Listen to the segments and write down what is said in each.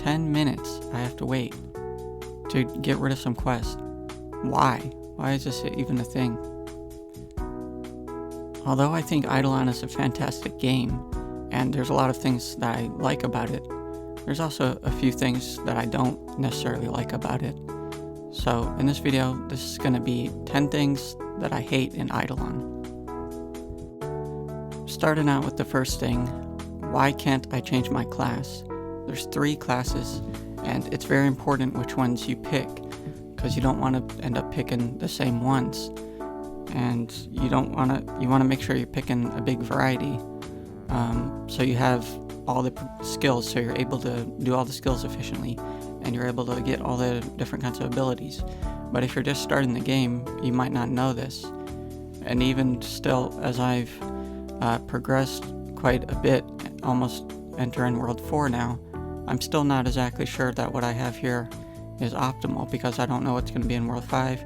10 minutes I have to wait to get rid of some quest. Why? Why is this even a thing? Although I think IdleOn is a fantastic game, and there's a lot of things that I like about it, there's also a few things that I don't necessarily like about it. So in this video, this is going to be 10 things that I hate in IdleOn. Starting out with the first thing, why can't I change my class? There's 3 classes, and it's very important which ones you pick, because you don't want to end up picking the same ones, and you want to make sure you're picking a big variety, so you have all the skills, so you're able to do all the skills efficiently, and you're able to get all the different kinds of abilities. But if you're just starting the game, you might not know this, and even still, as I've progressed quite a bit, almost entering World 4 now, I'm still not exactly sure that what I have here is optimal, because I don't know what's going to be in World 5,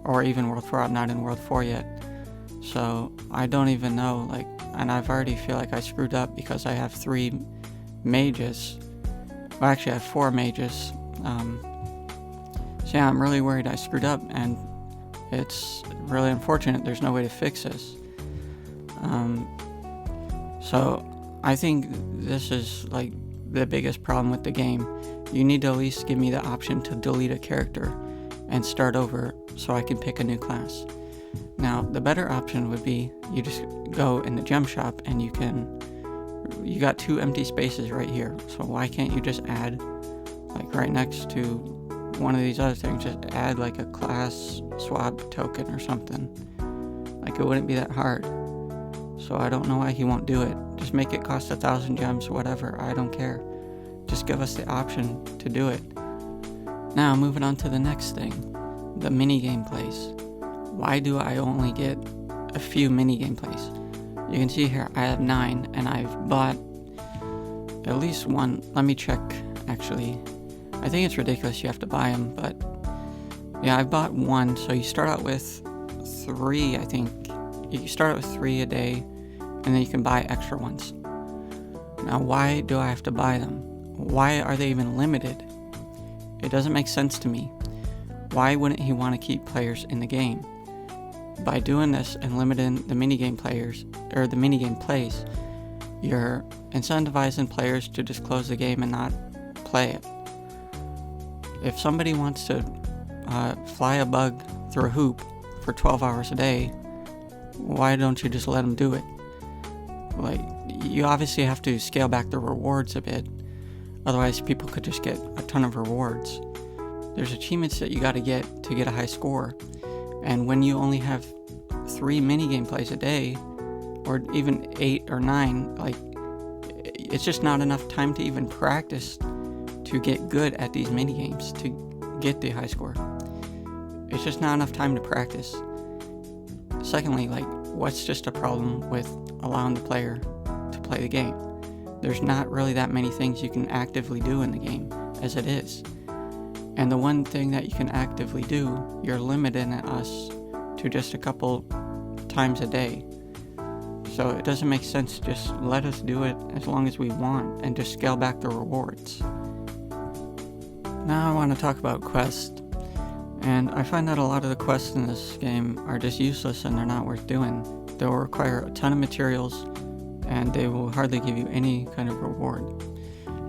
or even World 4. I'm not in World 4 yet, so I don't even know, and I've already feel like I screwed up because I have 3 mages. Well, actually I have 4 mages, so yeah, I'm really worried I screwed up, and it's really unfortunate. There's no way to fix this. So I think this is the biggest problem with the game. You need to at least give me the option to delete a character and start over so I can pick a new class. Now, the better option would be you just go in the gem shop and you got 2 empty spaces right here. So why can't you just add, right next to one of these other things, just add a class swap token or something. It wouldn't be that hard. So I don't know why he won't do it. Just make it cost 1,000 gems, whatever, I don't care. Just give us the option to do it. Now, moving on to the next thing, the mini gameplays. Why do I only get a few mini gameplays? You can see here I have 9, and I've bought at least 1. Let me check, actually. I think it's ridiculous you have to buy them, but yeah, I've bought 1. So you start out with 3, I think. You start out with 3 a day, and then you can buy extra ones. Now, why do I have to buy them? Why are they even limited? It doesn't make sense to me. Why wouldn't he want to keep players in the game? By doing this and limiting the minigame players, or the minigame plays, you're incentivizing players to just close the game and not play it. If somebody wants to fly a bug through a hoop for 12 hours a day, why don't you just let them do it? You obviously have to scale back the rewards a bit, otherwise people could just get a ton of rewards. There's achievements that you gotta get to get a high score, and when you only have 3 mini gameplays a day, or even 8 or 9, it's just not enough time to even practice to get good at these mini games to get the high score. It's just not enough time to practice. Secondly, what's just a problem with allowing the player to play the game? There's not really that many things you can actively do in the game as it is. And the one thing that you can actively do, you're limiting us to just a couple times a day. So it doesn't make sense to just let us do it as long as we want and just scale back the rewards. Now I want to talk about quests. And I find that a lot of the quests in this game are just useless and they're not worth doing. They will require a ton of materials, and they will hardly give you any kind of reward.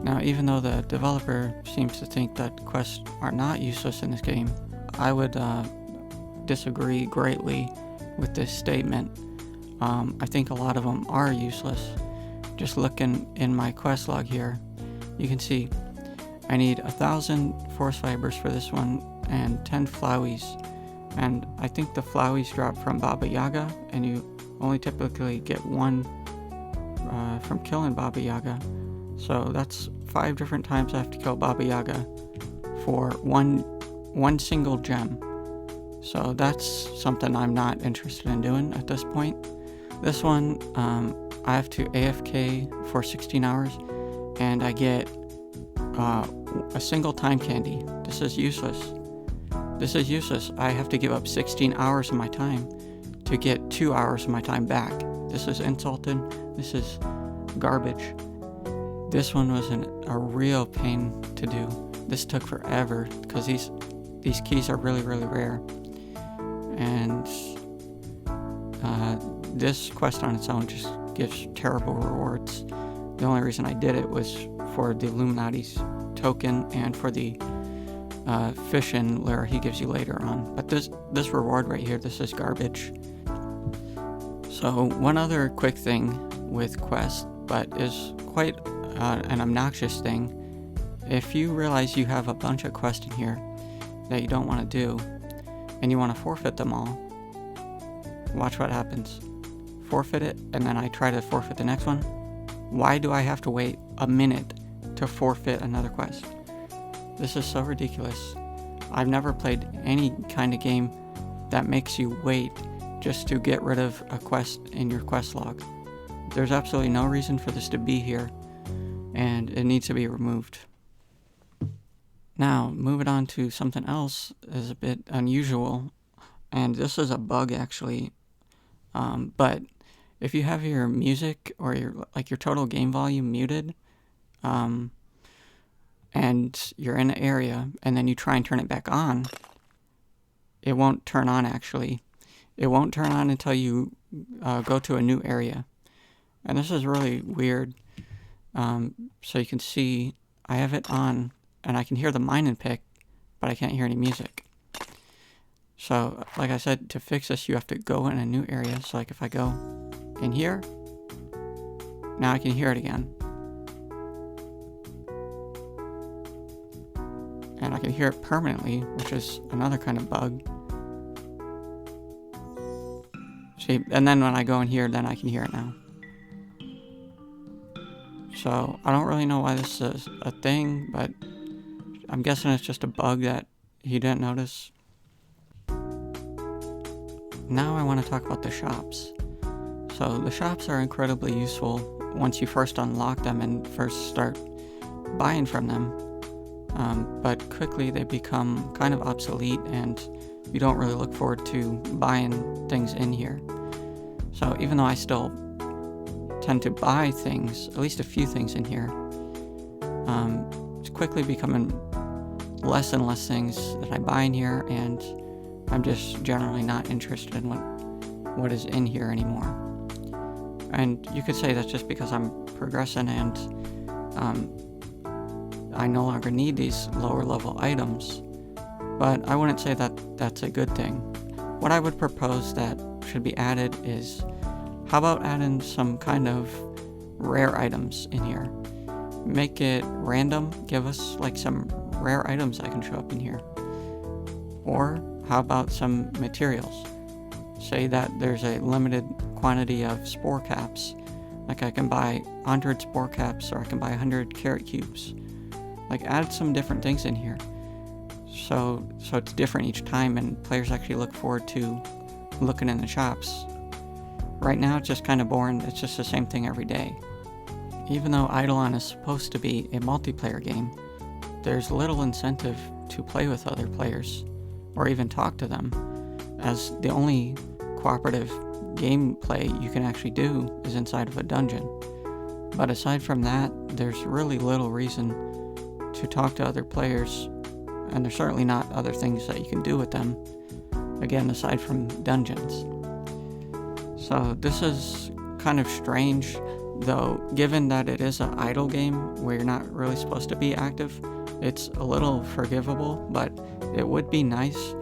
Now, even though the developer seems to think that quests are not useless in this game, I would disagree greatly with this statement. I think a lot of them are useless. Just looking in my quest log here, you can see I need 1,000 forest fibers for this one, and 10 flowers, and I think the flowers drop from Baba Yaga, and you only typically get 1 from killing Baba Yaga, so that's 5 different times I have to kill Baba Yaga for one single gem. So that's something I'm not interested in doing at this point. This one, I have to AFK for 16 hours, and I get a single time candy. This is useless. This is useless. I have to give up 16 hours of my time to get 2 hours of my time back. This is insulting. This is garbage. This one was a real pain to do. This took forever because these keys are really, really rare. And this quest on its own just gives terrible rewards. The only reason I did it was for the Illuminati's token and for the fish-in lure he gives you later on. But this reward right here, this is garbage. So one other quick thing with quests, but is quite an obnoxious thing. If you realize you have a bunch of quests in here that you don't want to do, and you want to forfeit them all, watch what happens. Forfeit it, and then I try to forfeit the next one. Why do I have to wait a minute to forfeit another quest? This is so ridiculous. I've never played any kind of game that makes you wait just to get rid of a quest in your quest log. There's absolutely no reason for this to be here, and it needs to be removed. Now, moving on to something else is a bit unusual, and this is a bug actually, but if you have your music or your total game volume muted, and you're in an area and then you try and turn it back on, it won't turn on actually. It won't turn on until you go to a new area. And this is really weird. So you can see I have it on and I can hear the mine and pick, but I can't hear any music. So like I said, to fix this you have to go in a new area. So like if I go in here, now I can hear it again. And I can hear it permanently, which is another kind of bug. See, and then when I go in here, then I can hear it now. So I don't really know why this is a thing, but I'm guessing it's just a bug that he didn't notice. Now I want to talk about the shops. So the shops are incredibly useful once you first unlock them and first start buying from them. But quickly they become kind of obsolete and you don't really look forward to buying things in here. So even though I still tend to buy things, at least a few things in here, it's quickly becoming less and less things that I buy in here, and I'm just generally not interested in what is in here anymore. And you could say that's just because I'm progressing and I no longer need these lower level items, but I wouldn't say that that's a good thing. What I would propose that should be added is, how about adding some kind of rare items in here? Make it random, give us like some rare items that can show up in here. Or how about some materials? Say that there's a limited quantity of spore caps. Like I can buy 100 spore caps, or I can buy 100 carrot cubes. Like add some different things in here. So it's different each time and players actually look forward to looking in the shops. Right now it's just kind of boring, it's just the same thing every day. Even though IdleOn is supposed to be a multiplayer game, there's little incentive to play with other players or even talk to them, as the only cooperative gameplay you can actually do is inside of a dungeon. But aside from that, there's really little reason to talk to other players, and there's certainly not other things that you can do with them, again, aside from dungeons. So this is kind of strange, though, given that it is an idle game where you're not really supposed to be active. It's a little forgivable, but it would be nice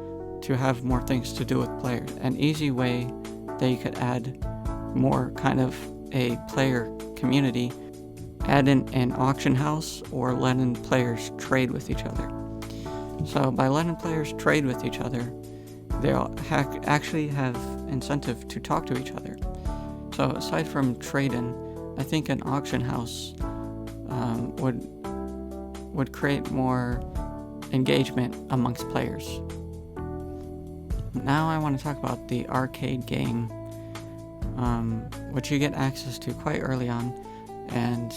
to have more things to do with players. An easy way that you could add more kind of a player community, add in an auction house or letting players trade with each other. So by letting players trade with each other, they'll actually have incentive to talk to each other. So aside from trading, I think an auction house would create more engagement amongst players. Now I want to talk about the arcade game, which you get access to quite early on, and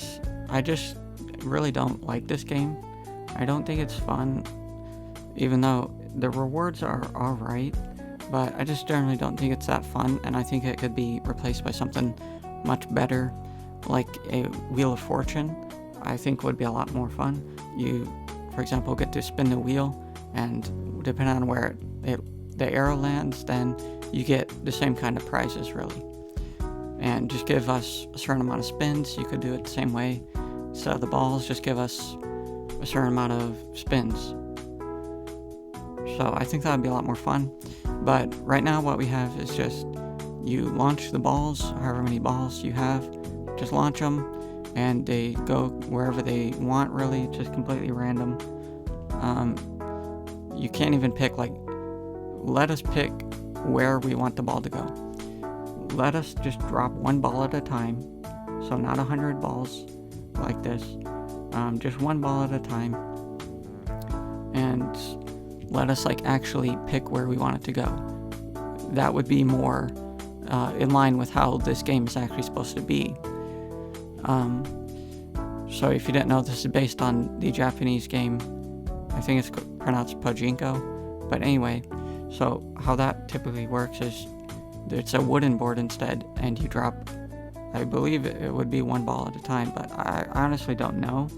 I just really don't like this game. I don't think it's fun, even though the rewards are alright, but I just generally don't think it's that fun, and I think it could be replaced by something much better, like a Wheel of Fortune, I think would be a lot more fun. You, for example, get to spin the wheel, and depending on where the arrow lands, then you get the same kind of prizes, really. And just give us a certain amount of spins. You could do it the same way. Instead of the balls, just give us a certain amount of spins. So I think that would be a lot more fun. But right now what we have is just you launch the balls, however many balls you have, just launch them, and they go wherever they want, really, just completely random. You can't even pick, like, let us pick where we want the ball to go. Let us just drop one ball at a time, so not 100 balls like this, just one ball at a time, and let us like actually pick where we want it to go. That would be more in line with how this game is actually supposed to be. So if you didn't know, this is based on the Japanese game, I think it's pronounced Pachinko, but anyway, so how that typically works is it's a wooden board instead, and you drop, I believe it would be one ball at a time, but I honestly don't know.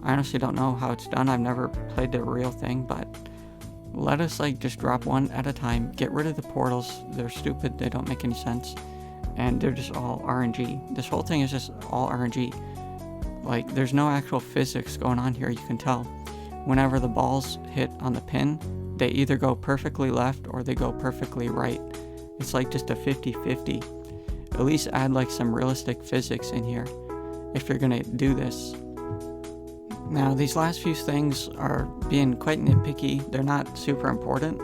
I honestly don't know how it's done. I've never played the real thing, but let us like just drop one at a time, get rid of the portals. They're stupid, they don't make any sense, and they're just all RNG. This whole thing is just all RNG. Like, there's no actual physics going on here, you can tell. Whenever the balls hit on the pin, they either go perfectly left or they go perfectly right. It's like just a 50-50. At least add like some realistic physics in here if you're gonna do this. Now, these last few things are being quite nitpicky. They're not super important,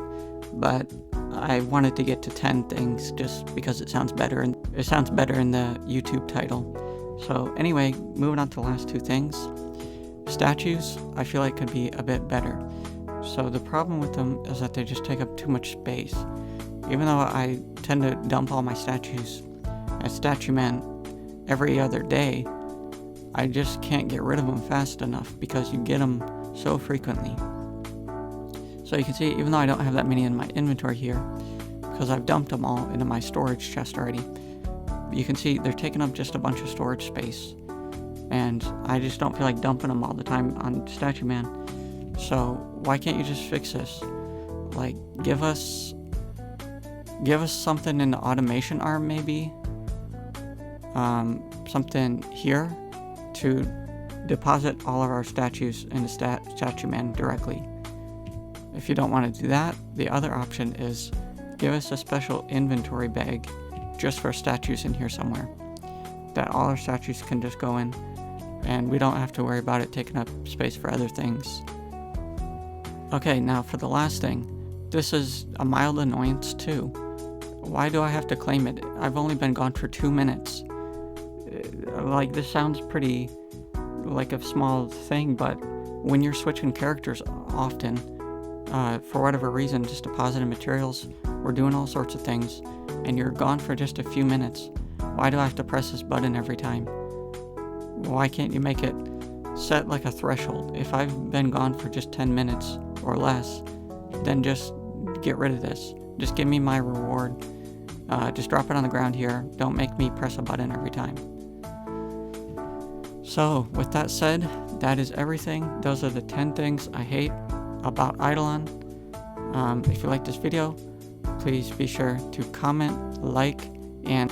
but I wanted to get to 10 things just because it sounds better, and it sounds better in the YouTube title. So anyway, moving on to the last two things. Statues, I feel like could be a bit better. So the problem with them is that they just take up too much space. Even though I tend to dump all my statues at Statue Man every other day, I just can't get rid of them fast enough because you get them so frequently. So you can see, even though I don't have that many in my inventory here, because I've dumped them all into my storage chest already, you can see they're taking up just a bunch of storage space. And I just don't feel like dumping them all the time on Statue Man. So why can't you just fix this? Like, give us something in the automation arm, maybe? Something here to deposit all of our statues in the Statue Man directly. If you don't want to do that, the other option is give us a special inventory bag just for statues in here somewhere, that all our statues can just go in, and we don't have to worry about it taking up space for other things. Okay, now for the last thing. This is a mild annoyance too. Why do I have to claim it? I've only been gone for 2 minutes. Like, this sounds pretty like a small thing, but when you're switching characters often, for whatever reason, just depositing materials, we're doing all sorts of things, and you're gone for just a few minutes. Why do I have to press this button every time? Why can't you make it set like a threshold? If I've been gone for just 10 minutes or less, then just get rid of this. Just give me my reward. Just drop it on the ground here. Don't make me press a button every time. So, with that said, that is everything. Those are the 10 things I hate about IdleOn. If you like this video, please be sure to comment, like, and